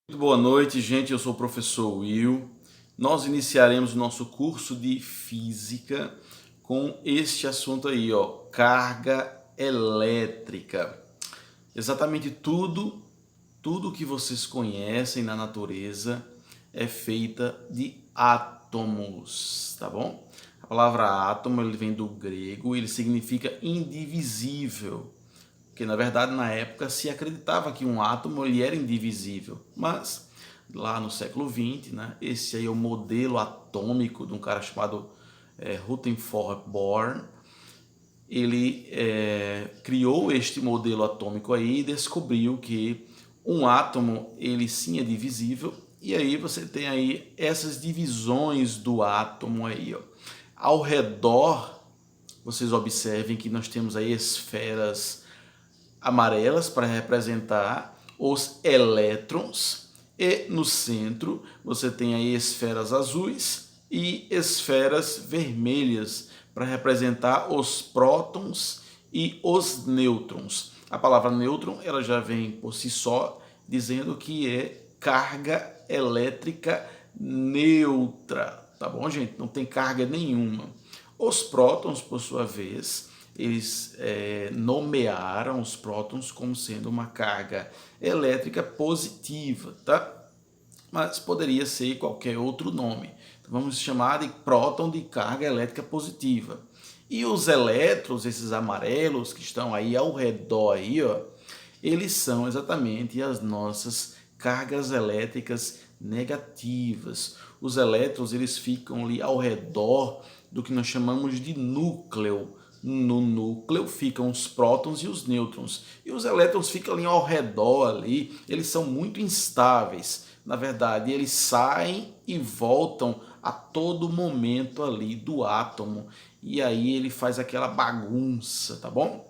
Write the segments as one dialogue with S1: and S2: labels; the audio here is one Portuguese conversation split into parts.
S1: Muito boa noite, gente. Eu sou o professor Will. Nós iniciaremos o nosso curso de física com este assunto aí, ó, carga elétrica. Exatamente tudo que vocês conhecem na natureza é feita de átomos, tá bom? A palavra átomo ele vem do grego, ele significa indivisível. Porque na verdade na época se acreditava que um átomo ele era indivisível, mas lá no século XX, né, esse aí é o modelo atômico de um cara chamado Rutherford Bohr. Ele criou este modelo atômico aí e descobriu que um átomo ele sim é divisível, e aí você tem aí essas divisões do átomo aí, ó. Ao redor, vocês observem que nós temos aí esferas amarelas para representar os elétrons, e no centro você tem aí esferas azuis e esferas vermelhas para representar os prótons e os nêutrons. A palavra nêutron ela já vem por si só dizendo que é carga elétrica neutra, tá bom, gente? Não tem carga nenhuma. Os prótons, por sua vez, eles nomearam os prótons como sendo uma carga elétrica positiva, tá? Mas poderia ser qualquer outro nome. Então, vamos chamar de próton de carga elétrica positiva. E os elétrons, esses amarelos que estão aí ao redor aí, ó, eles são exatamente as nossas cargas elétricas negativas. Os elétrons eles ficam ali ao redor do que nós chamamos de núcleo. No núcleo ficam os prótons e os nêutrons. E os elétrons ficam ali ao redor ali, eles são muito instáveis. Na verdade, eles saem e voltam a todo momento ali do átomo. E aí ele faz aquela bagunça, tá bom?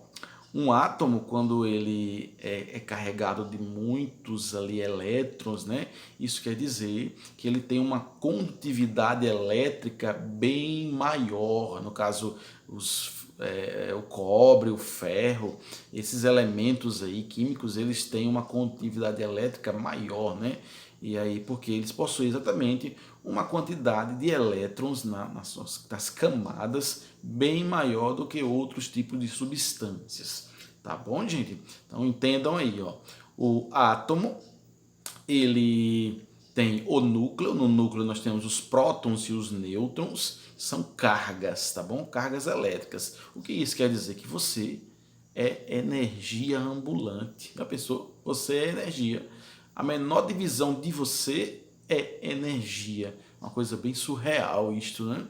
S1: Um átomo, quando ele é carregado de muitos ali elétrons, né? Isso quer dizer que ele tem uma condutividade elétrica bem maior. No caso, o cobre, o ferro, esses elementos aí químicos, eles têm uma condutividade elétrica maior, né? E aí, porque eles possuem exatamente uma quantidade de elétrons nas camadas bem maior do que outros tipos de substâncias. Tá bom, gente? Então entendam aí, ó. O átomo, ele tem o núcleo. No núcleo nós temos os prótons e os nêutrons. São cargas, tá bom? Cargas elétricas. O que isso quer dizer? Que você é energia ambulante. Já pensou? Você é energia. A menor divisão de você é energia. Uma coisa bem surreal isto, né?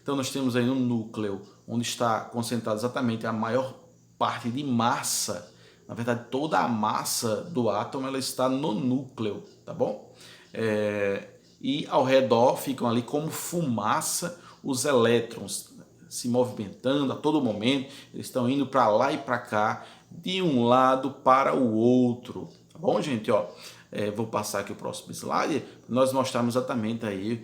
S1: Então nós temos aí um núcleo onde está concentrada exatamente a maior parte de massa. Na verdade, toda a massa do átomo ela está no núcleo, tá bom? E ao redor ficam ali como fumaça os elétrons se movimentando a todo momento. Eles estão indo para lá e para cá, de um lado para o outro. Tá bom, gente? Ó, vou passar aqui o próximo slide. Nós mostramos exatamente aí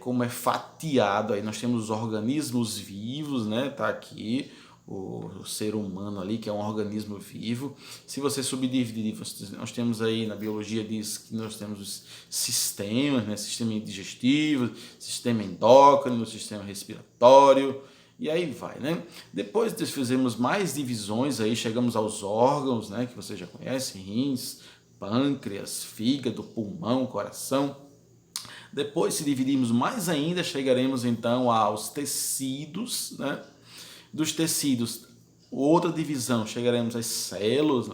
S1: como é fatiado. Aí nós temos os organismos vivos, né? Tá aqui o ser humano ali, que é um organismo vivo. Se você subdividir, nós temos aí na biologia diz que nós temos os sistemas, né? Sistema digestivo, sistema endócrino, sistema respiratório, e aí vai, né? Depois fizemos mais divisões, aí chegamos aos órgãos, né? Que você já conhece, rins, pâncreas, fígado, pulmão, coração. Depois, se dividirmos mais ainda, chegaremos então aos tecidos, né? Dos tecidos, outra divisão, chegaremos às células.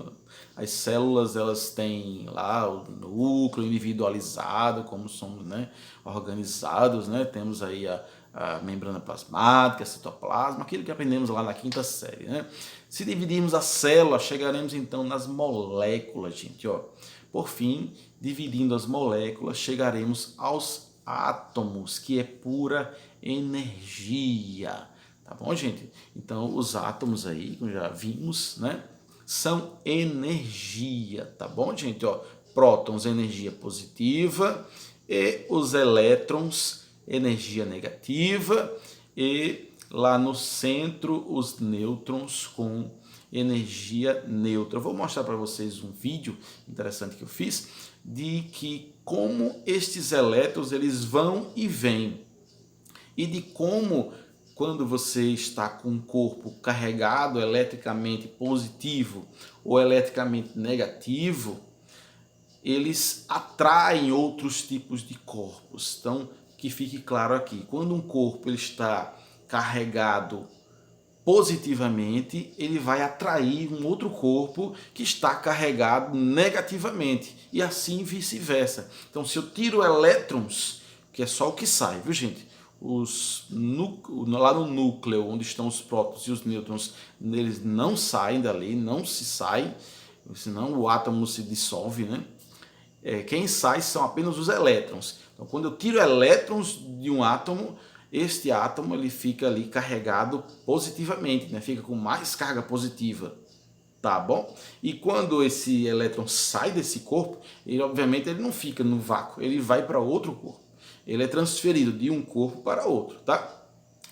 S1: As células elas têm lá o núcleo individualizado, como somos, né, organizados, né? Temos aí a membrana plasmática, citoplasma, aquilo que aprendemos lá na quinta série, né? Se dividirmos a célula, chegaremos então nas moléculas, gente, ó. Por fim, dividindo as moléculas, chegaremos aos átomos, que é pura energia. Tá bom, gente? Então, os átomos aí, como já vimos, né? São energia, tá bom, gente? Ó, prótons, energia positiva, e os elétrons, energia negativa, e lá no centro, os nêutrons com energia neutra. Eu vou mostrar para vocês um vídeo interessante que eu fiz. de que como estes elétrons eles vão e vêm e de como quando você está com um corpo carregado eletricamente positivo ou eletricamente negativo, eles atraem outros tipos de corpos. Então, que fique claro aqui, quando um corpo ele está carregado positivamente, ele vai atrair um outro corpo que está carregado negativamente e assim vice-versa. Então, se eu tiro elétrons, que é só o que sai, viu gente? Lá no núcleo, onde estão os prótons e os nêutrons, eles não saem dali, não se saem, senão o átomo se dissolve, né? Quem sai são apenas os elétrons. Então, quando eu tiro elétrons de um átomo, este átomo ele fica ali carregado positivamente, né? Fica com mais carga positiva, tá bom? E quando esse elétron sai desse corpo, ele obviamente ele não fica no vácuo, ele vai para outro corpo. Ele é transferido de um corpo para outro, tá?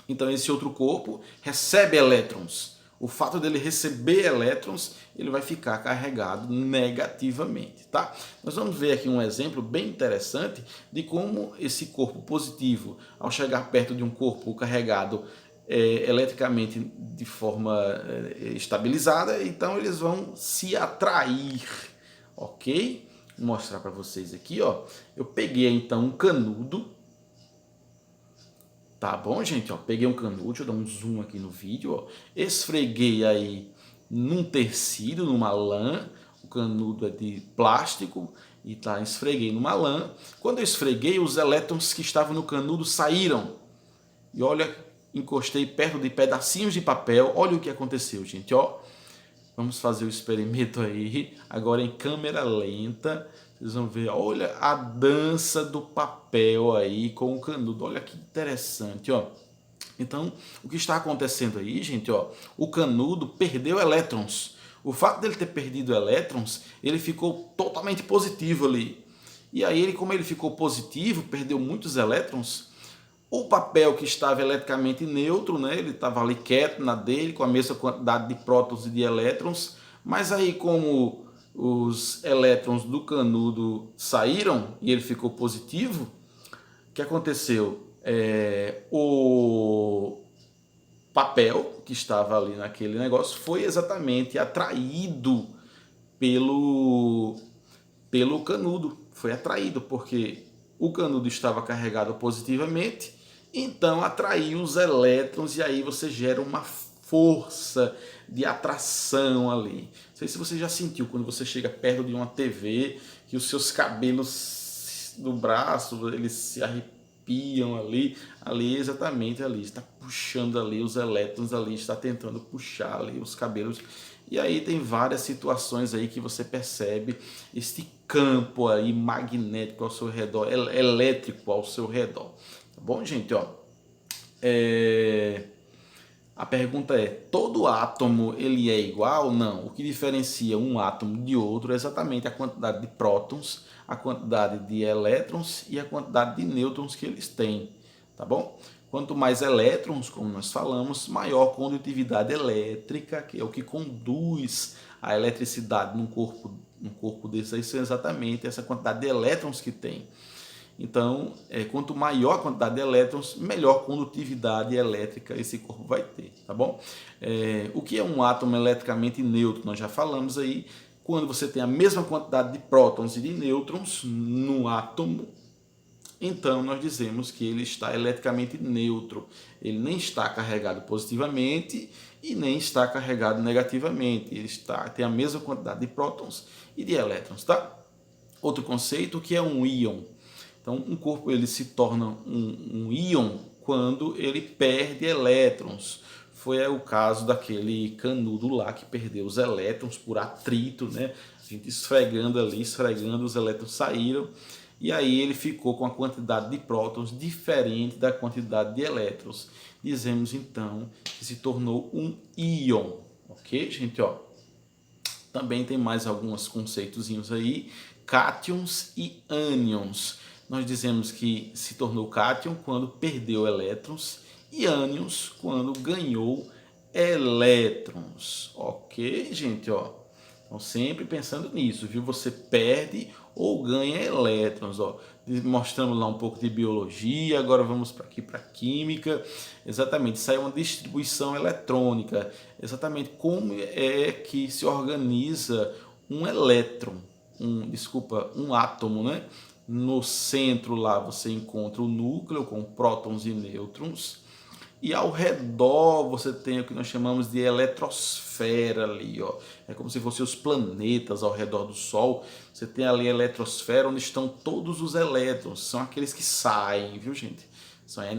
S1: Então esse outro corpo recebe elétrons. O fato dele receber elétrons, ele vai ficar carregado negativamente, tá? Nós vamos ver aqui um exemplo bem interessante de como esse corpo positivo, ao chegar perto de um corpo carregado eletricamente de forma estabilizada, então eles vão se atrair, ok? Vou mostrar para vocês aqui, ó. Eu peguei então um canudo. Tá bom, gente? Ó, peguei um canudo, deixa eu dar um zoom aqui no vídeo. Ó. Esfreguei aí num tecido, numa lã. O canudo é de plástico e tá, esfreguei numa lã. Quando eu esfreguei, os elétrons que estavam no canudo saíram. E olha, encostei perto de pedacinhos de papel. Olha o que aconteceu, gente. Ó, vamos fazer o experimento aí, agora em câmera lenta. Vocês vão ver, olha a dança do papel aí com o canudo. Olha que interessante, ó. Então, o que está acontecendo aí, gente, ó, o canudo perdeu elétrons. O fato dele ter perdido elétrons, ele ficou totalmente positivo ali. E aí, como ele ficou positivo, perdeu muitos elétrons, o papel que estava eletricamente neutro, né, ele estava ali quieto na dele, com a mesma quantidade de prótons e de elétrons, mas aí como os elétrons do canudo saíram e ele ficou positivo, o que aconteceu? O papel que estava ali naquele negócio foi exatamente atraído pelo canudo. Foi atraído porque o canudo estava carregado positivamente, então atraiu os elétrons e aí você gera uma força de atração ali. Não sei se você já sentiu quando você chega perto de uma TV que os seus cabelos do braço eles se arrepiam ali exatamente ali, está puxando ali os elétrons ali, está tentando puxar ali os cabelos. E aí tem várias situações aí que você percebe este campo aí magnético ao seu redor, elétrico ao seu redor. Tá bom, gente? Ó, a pergunta é, todo átomo ele é igual? Não. O que diferencia um átomo de outro é exatamente a quantidade de prótons, a quantidade de elétrons e a quantidade de nêutrons que eles têm. Tá bom? Quanto mais elétrons, como nós falamos, maior condutividade elétrica, que é o que conduz a eletricidade num corpo desse aí, são exatamente essa quantidade de elétrons que tem. Então, quanto maior a quantidade de elétrons, melhor condutividade elétrica esse corpo vai ter, tá bom? O que é um átomo eletricamente neutro? Nós já falamos aí, quando você tem a mesma quantidade de prótons e de nêutrons no átomo, então nós dizemos que ele está eletricamente neutro. Ele nem está carregado positivamente e nem está carregado negativamente. Ele tem a mesma quantidade de prótons e de elétrons, tá? Outro conceito que é um íon. Então um corpo ele se torna um íon quando ele perde elétrons. Foi o caso daquele canudo lá que perdeu os elétrons por atrito, né? A gente esfregando ali, esfregando, os elétrons saíram. E aí ele ficou com a quantidade de prótons diferente da quantidade de elétrons. Dizemos então que se tornou um íon, ok, gente? Ó, também tem mais alguns conceitozinhos aí, cátions e ânions. Nós dizemos que se tornou cátion quando perdeu elétrons e ânions quando ganhou elétrons, ok, gente? Ó, então sempre pensando nisso, viu? Você perde ou ganha elétrons. Ó. Mostramos lá um pouco de biologia, agora vamos para aqui para química. Exatamente, isso aí é uma distribuição eletrônica. Exatamente como é que se organiza um elétron, um átomo, né? No centro lá você encontra o núcleo com prótons e nêutrons. E ao redor você tem o que nós chamamos de eletrosfera ali, ó. É como se fossem os planetas ao redor do Sol. Você tem ali a eletrosfera onde estão todos os elétrons. São aqueles que saem, viu, gente?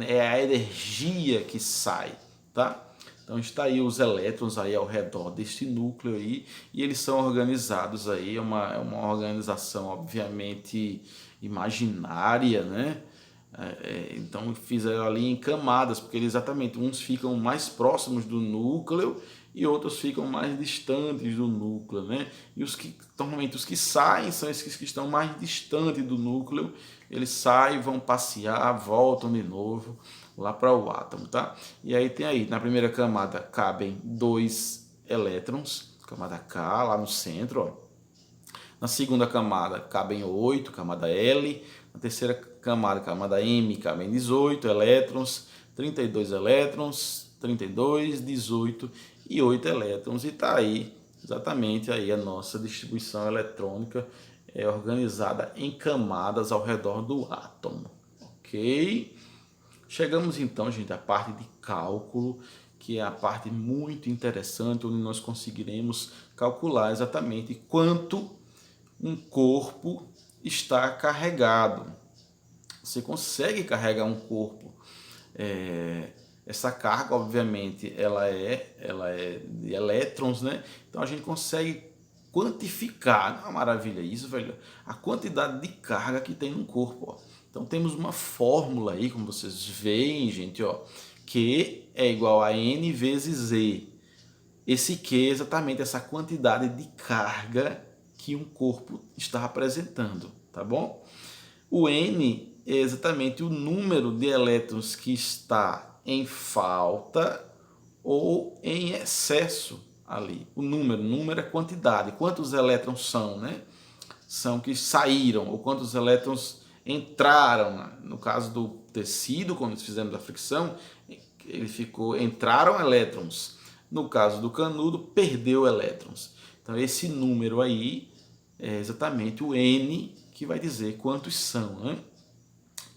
S1: É a energia que sai, tá? Então está aí os elétrons aí ao redor deste núcleo aí, e eles são organizados aí, é uma organização obviamente imaginária, né? Então fizeram ali em camadas, porque exatamente uns ficam mais próximos do núcleo e outros ficam mais distantes do núcleo, né? E normalmente os que saem são esses que estão mais distantes do núcleo, eles saem, vão passear, voltam de novo lá para o átomo, tá? E aí tem aí, na primeira camada cabem 2 elétrons, camada K lá no centro, ó. Na segunda camada cabem 8, camada L. Na terceira camada, camada M, cabem 18 elétrons, 32 elétrons, 32, 18 e 8 elétrons. E está aí exatamente aí a nossa distribuição eletrônica organizada em camadas ao redor do átomo. Ok? Chegamos então, gente, à parte de cálculo, que é a parte muito interessante, onde nós conseguiremos calcular exatamente quanto um corpo está carregado. Você consegue carregar um corpo. Essa carga, obviamente, ela é de elétrons, né? Então a gente consegue quantificar. Não é uma maravilha isso, velho? A quantidade de carga que tem no corpo, ó. Então temos uma fórmula aí, como vocês veem, gente, ó, Q é igual a N vezes E. Esse Q é exatamente essa quantidade de carga que um corpo está apresentando, tá bom? O N é exatamente o número de elétrons que está em falta ou em excesso ali. O número é quantidade, quantos elétrons são, né? São que saíram, ou quantos elétrons entraram. No caso do tecido, quando fizemos a fricção, entraram elétrons. No caso do canudo, perdeu elétrons. Então esse número aí é exatamente o N que vai dizer quantos são, né?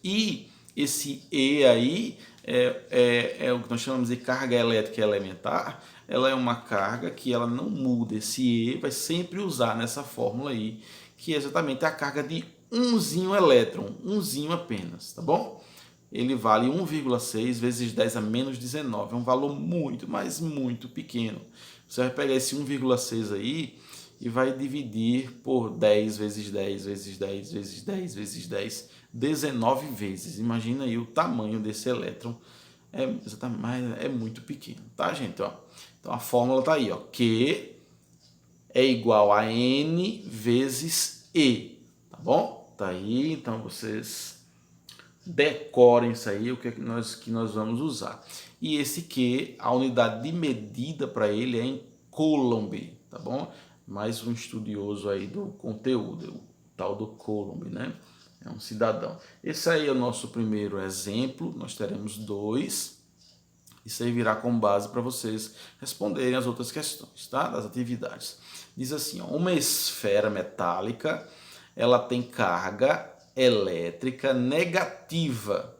S1: E esse E aí é o que nós chamamos de carga elétrica elementar. Ela é uma carga que ela não muda. Esse E vai sempre usar nessa fórmula aí, que é exatamente a carga de umzinho elétron, umzinho apenas, tá bom? Ele vale 1,6 vezes 10 a menos 19, é um valor muito, mas muito pequeno. Você vai pegar esse 1,6 aí e vai dividir por 10 vezes 10 vezes 10 vezes 10 vezes 10, 19 vezes. Imagina aí o tamanho desse elétron, é muito pequeno, tá, gente? Ó, então a fórmula tá aí, ó, Q é igual a N vezes E, tá bom? Tá aí, então vocês decorem isso aí, o que nós vamos usar. E esse Q, a unidade de medida para ele é em Coulomb, tá bom? Mais um estudioso aí do conteúdo, o tal do Coulomb, né? É um cidadão. Esse aí é o nosso primeiro exemplo, nós teremos 2. Isso aí virá como base para vocês responderem as outras questões, tá? Das atividades. Diz assim, ó, uma esfera metálica, ela tem carga elétrica negativa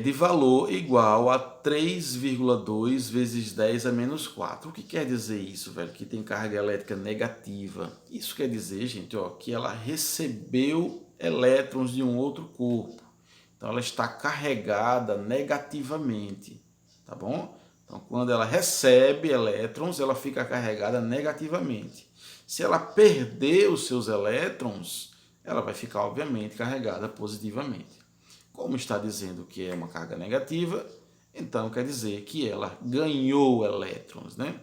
S1: de valor igual a 3,2 vezes 10 a menos 4. O que quer dizer isso, velho? Que tem carga elétrica negativa. Isso quer dizer, gente, ó, que ela recebeu elétrons de um outro corpo. Então ela está carregada negativamente, tá bom? Então quando ela recebe elétrons, ela fica carregada negativamente. Se ela perder os seus elétrons, ela vai ficar, obviamente, carregada positivamente. Como está dizendo que é uma carga negativa, então quer dizer que ela ganhou elétrons, né?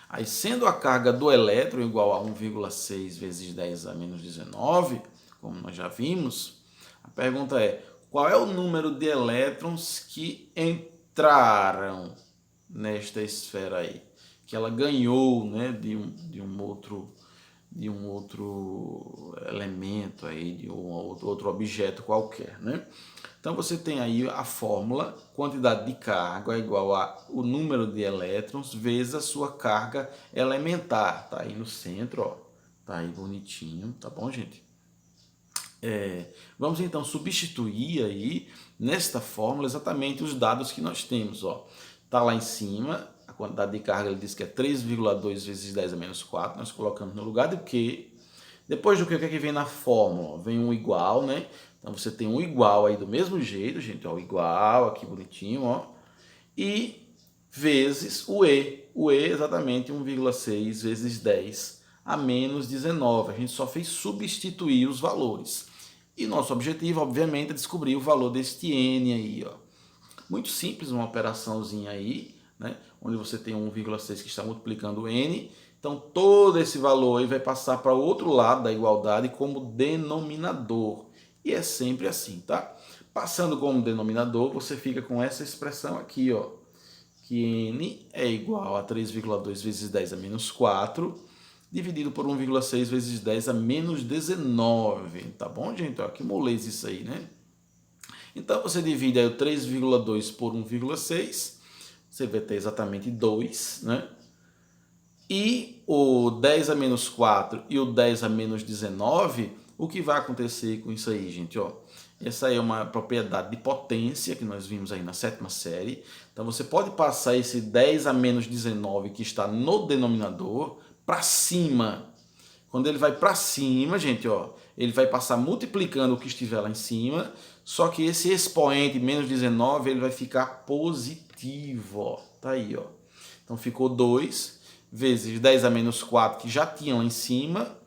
S1: Aí, sendo a carga do elétron igual a 1,6 vezes 10 a menos 19, como nós já vimos, a pergunta é, qual é o número de elétrons que entraram nesta esfera aí? Que ela ganhou, né, de um outro de um outro elemento aí, de um outro objeto qualquer, né? Então você tem aí a fórmula, quantidade de carga é igual a o número de elétrons vezes a sua carga elementar. Tá aí no centro, ó. Tá aí bonitinho, tá bom, gente? Vamos então substituir aí nesta fórmula exatamente os dados que nós temos, ó. Tá lá em cima, a quantidade de carga ele diz que é 3,2 vezes 10 a menos 4, nós colocamos no lugar do que. Depois do que, o que é que vem na fórmula? Vem um igual, né? Então você tem um igual aí do mesmo jeito, gente, ó, igual aqui bonitinho, ó. E vezes o E. O E é exatamente 1,6 vezes 10 a menos 19. A gente só fez substituir os valores. E nosso objetivo, obviamente, é descobrir o valor deste N aí, ó. Muito simples, uma operaçãozinha aí, né? Onde você tem 1,6 que está multiplicando o N. Então, todo esse valor aí vai passar para o outro lado da igualdade como denominador. E é sempre assim, tá? Passando como denominador, você fica com essa expressão aqui, ó. Que N é igual a 3,2 vezes 10 a menos 4, dividido por 1,6 vezes 10 a menos 19. Tá bom, gente? Ó, que moleza isso aí, né? Então, você divide aí o 3,2 por 1,6, você vai ter exatamente 2, né? E o 10 a menos 4 e o 10 a menos 19, o que vai acontecer com isso aí, gente? Ó, essa aí é uma propriedade de potência que nós vimos aí na 7ª série. Então você pode passar esse 10 a menos 19 que está no denominador para cima. Quando ele vai para cima, gente, ó, ele vai passar multiplicando o que estiver lá em cima, só que esse expoente menos 19 ele vai ficar positivo, ó. Tá aí, ó. Então ficou 2 vezes 10 a menos 4 que já tinha lá em cima,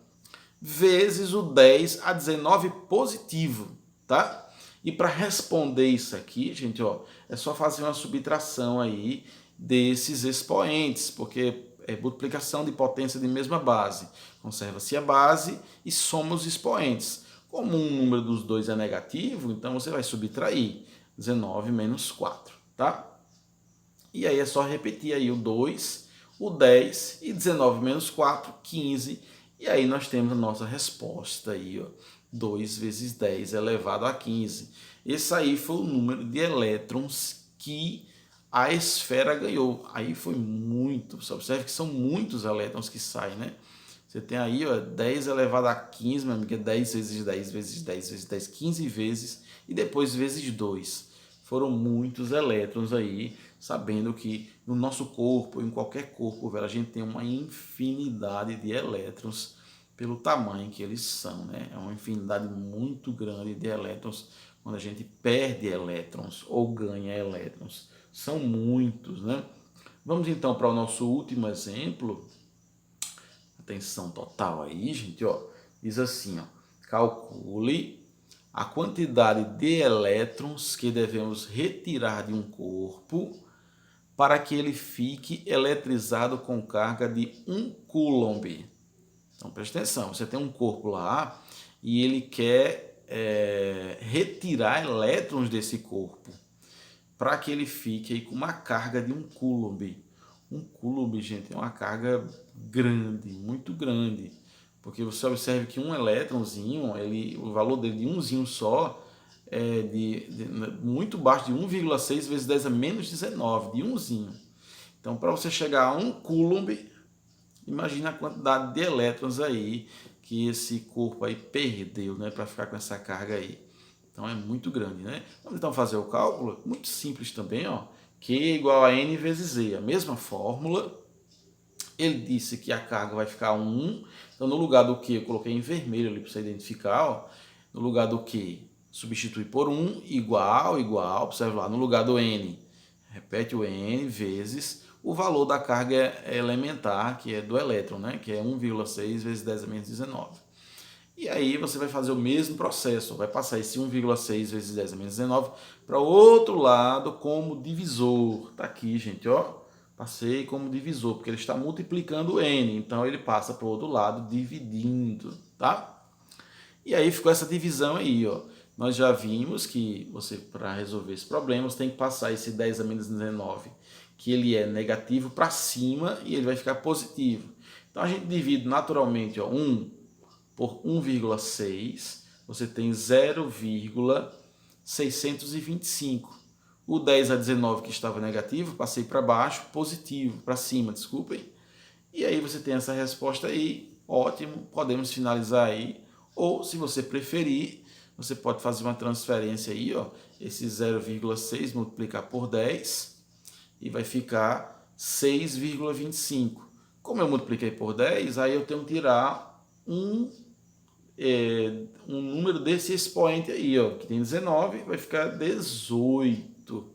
S1: vezes o 10 a 19 positivo, tá? E para responder isso aqui, gente, ó, é só fazer uma subtração aí desses expoentes, porque é multiplicação de potência de mesma base. Conserva-se a base e soma os expoentes. Como um número dos dois é negativo, então você vai subtrair 19 menos 4, tá? E aí é só repetir aí o 2, o 10 e 19 menos 4, 15. E aí nós temos a nossa resposta aí, ó. 2 vezes 10 elevado a 15. Esse aí foi o número de elétrons que a esfera ganhou. Aí foi muito, você observe que são muitos elétrons que saem, né? Você tem aí, ó, 10 elevado a 15, meu amigo, é 10 vezes 10 vezes 10 vezes 10, 15 vezes, e depois vezes 2. Foram muitos elétrons aí, sabendo que no nosso corpo, em qualquer corpo, velho, a gente tem uma infinidade de elétrons pelo tamanho que eles são, né? É uma infinidade muito grande de elétrons quando a gente perde elétrons ou ganha elétrons. São muitos, né? Vamos então para o nosso último exemplo. Atenção total aí, gente, ó. Diz assim, ó. Calcule a quantidade de elétrons que devemos retirar de um corpo para que ele fique eletrizado com carga de 1 coulomb. Então, presta atenção, você tem um corpo lá e ele quer retirar elétrons desse corpo para que ele fique aí com uma carga de 1 coulomb. 1 coulomb, gente, é uma carga grande, muito grande. Porque você observa que um elétronzinho, o valor dele de umzinho só é muito baixo, de 1,6 vezes 10 a menos 19, de umzinho. Então, para você chegar a 1 coulomb, imagina a quantidade de elétrons aí que esse corpo aí perdeu, né, para ficar com essa carga aí. Então, é muito grande, né? Vamos então fazer o cálculo, muito simples também, ó. Q igual a N vezes Z, a mesma fórmula. Ele disse que a carga vai ficar 1, então no lugar do Q eu coloquei em vermelho ali para você identificar, ó. No lugar do Q, substitui por 1, igual, observe lá, no lugar do N, repete o N vezes o valor da carga elementar, que é do elétron, né? Que é 1,6 vezes 10 a menos 19. E aí você vai fazer o mesmo processo, vai passar esse 1,6 vezes 10 a menos 19 para o outro lado como divisor. Tá aqui, gente, ó. Passei como divisor, porque ele está multiplicando N, então ele passa para o outro lado dividindo, tá? E aí ficou essa divisão aí, ó. Nós já vimos que você, para resolver esse problema, você tem que passar esse 10 a menos 19, que ele é negativo, para cima e ele vai ficar positivo. Então a gente divide naturalmente, ó, 1 por 1,6, você tem 0,625. O 10 a 19 que estava negativo, passei para baixo, positivo, para cima, desculpem. E aí você tem essa resposta aí, ótimo, podemos finalizar aí. Ou, se você preferir, você pode fazer uma transferência aí, ó, esse 0,6 multiplicar por 10 e vai ficar 6,25. Como eu multipliquei por 10, aí eu tenho que tirar um número desse expoente aí, ó, que tem 19, vai ficar 18.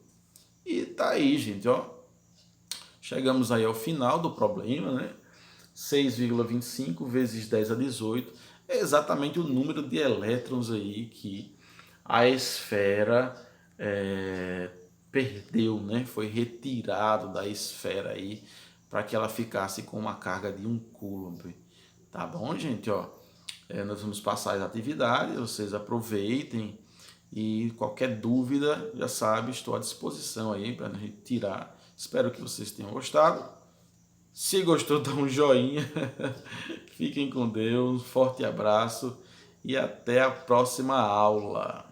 S1: E tá aí, gente, ó. Chegamos aí ao final do problema, né? 6,25 vezes 10 a 18 é exatamente o número de elétrons aí que a esfera perdeu, né? Foi retirado da esfera aí para que ela ficasse com uma carga de 1 coulomb. Tá bom, gente? Ó, nós vamos passar as atividades, vocês aproveitem e qualquer dúvida, já sabe, estou à disposição aí para a gente tirar. Espero que vocês tenham gostado. Se gostou, dá um joinha. Fiquem com Deus, forte abraço e até a próxima aula.